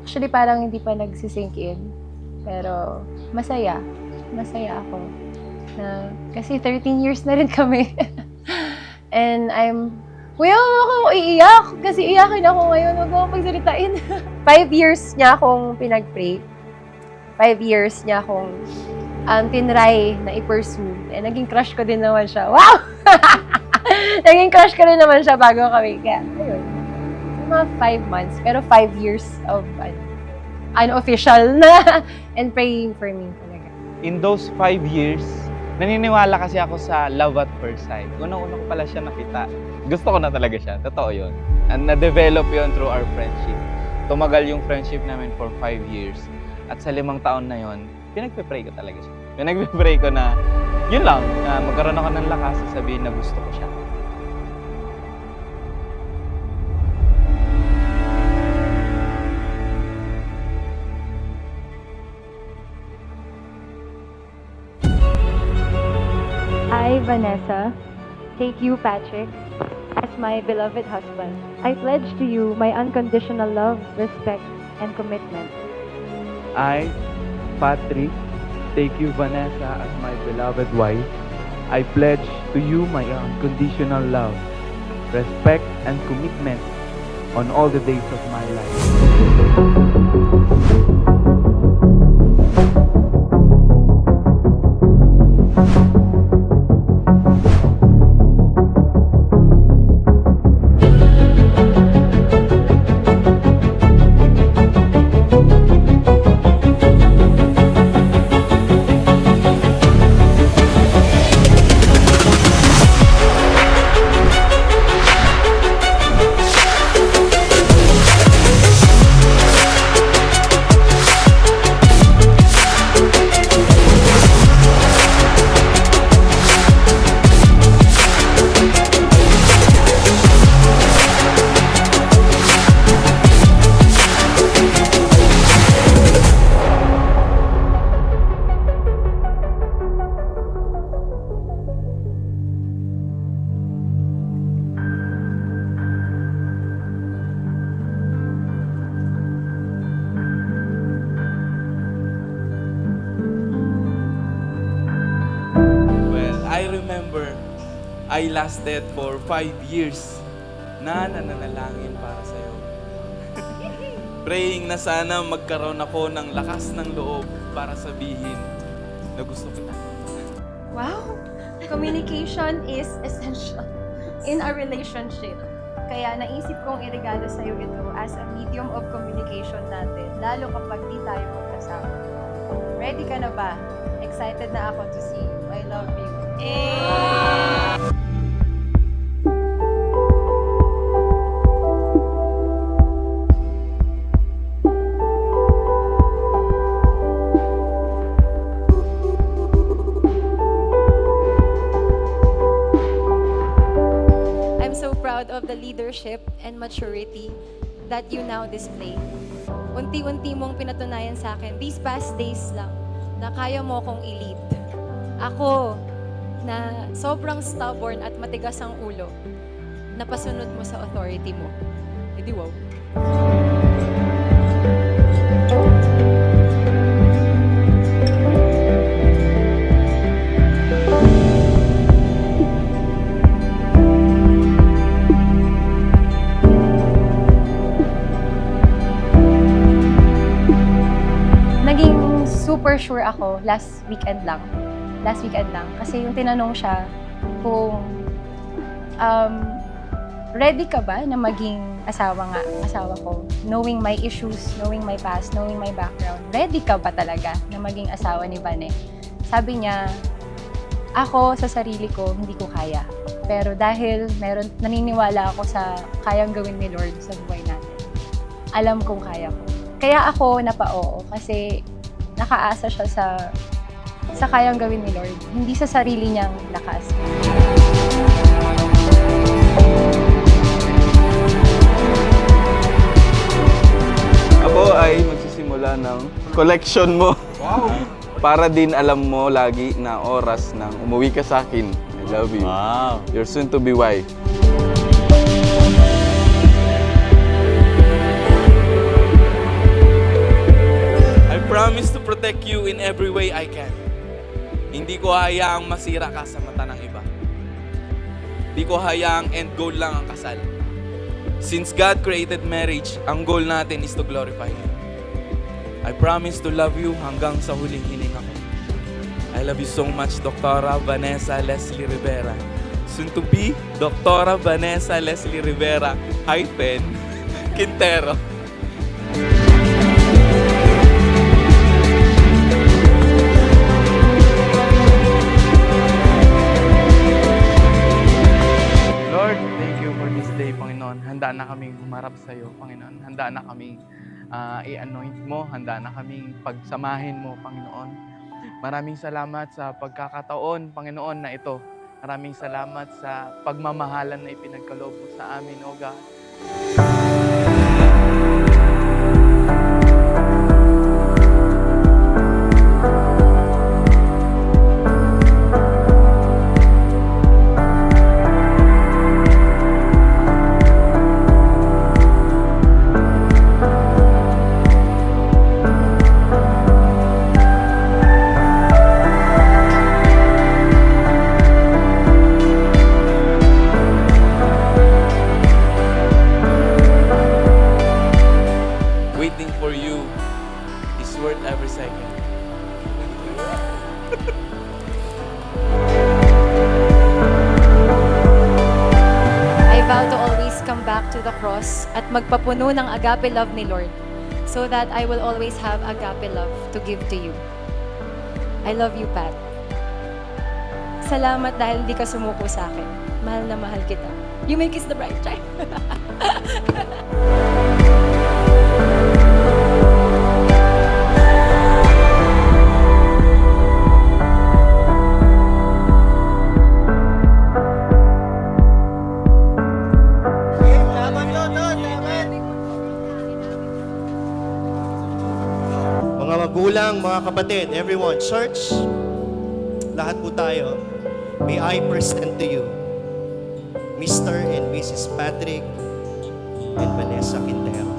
Actually, parang hindi pa nagsisink in. Pero masaya. Masaya ako. Kasi 13 years na rin kami. And Kuya, ako iiyak. Kasi iyakin ako ngayon. Huwag ako pagsalitain. 5 years niya akong pinag-pray. 5 years niya akong tinry na i-pursue. And naging crush ko din naman siya. Wow! Naging crush ko rin naman siya bago kami. Kaya, ayun. Mga 5 months. Pero 5 years of unofficial na and praying for me talaga. In those 5 years, naniniwala kasi ako sa love at first sight. Unang-una ko pala siya nakita. Gusto ko na talaga siya. Totoo yun. And na-develop yun through our friendship. Tumagal yung friendship namin for 5 years. At sa 5 taon na yun, pinagpe-pray ko talaga siya. Pinagpe-pray ko na, yun lang, na magkaroon ako ng lakas sabihin na gusto ko siya. I, Vanessa, take you, Patrick, as my beloved husband. I pledge to you my unconditional love, respect, and commitment. I, Patrick, take you, Vanessa, as my beloved wife. I pledge to you my unconditional love, respect, and commitment on all the days of my life. I remember I lasted for 5 years na nananalangin para sa'yo. Praying na sana magkaroon ako ng lakas ng loob para sabihin na gusto kita. Wow! Communication is essential in a relationship. Kaya naisip kong iregalo sa'yo ito as a medium of communication natin, lalo kapag di tayo magkasama. Ready ka na ba? Excited na ako to see you. I love you. I'm so proud of the leadership and maturity that you now display. Unti-unti mong pinatunayan sa akin these past days lang na kaya mo kong i-lead. Ako, na sobrang stubborn at matigas ang ulo, napasunod mo sa authority mo. E di wow. Naging super sure ako last weekend lang. Kasi yung tinanong siya kung ready ka ba na maging asawa ko? Knowing my issues, knowing my past, knowing my background. Ready ka ba talaga na maging asawa ni Vane? Sabi niya, ako sa sarili ko, hindi ko kaya. Pero dahil naniniwala ako sa kayang gawin ni Lord sa buhay natin, alam kong kaya ko. Kaya ako napa-oo kasi nakaasa siya sa kayang gawin ni Lord, hindi sa sarili niyang lakas. Ako ay magsisimula ng collection mo. Wow! Para din alam mo lagi na oras nang umuwi ka sa akin. I love you. Wow! Your soon-to-be wife. protect you in every way I can. Hindi ko hayaang masira ka sa mata ng iba. Hindi ko hayaang end goal lang ang kasal. Since God created marriage, ang goal natin is to glorify Him. I promise to love you hanggang sa huling hininga ko. I love you so much, Doktora Vanessa Leslie Rivera. Soon to be, Doktora Vanessa Leslie Rivera hyphen Quintero. Lord, thank you for this day, Panginoon. Handa na kaming humarap sa iyo, Panginoon. Handa na kaming i-anoint mo. Handa na kaming pagsamahin mo, Panginoon. Maraming salamat sa pagkakataon, Panginoon, na ito. Maraming salamat sa pagmamahalan na ipinagkaloob mo sa amin, O God. Waiting for you is worth every second. I vow to always come back to the cross at magpapuno ng agape love ni Lord so that I will always have agape love to give to you. I love you, Pat. Salamat dahil hindi ka sumuko sa akin. Mahal na mahal kita. You may kiss the bride, try. Mga magulang, mga kapatid, everyone, church, lahat po tayo, may I present to you Mr. and Mrs. Patrick and Vanessa Quintero.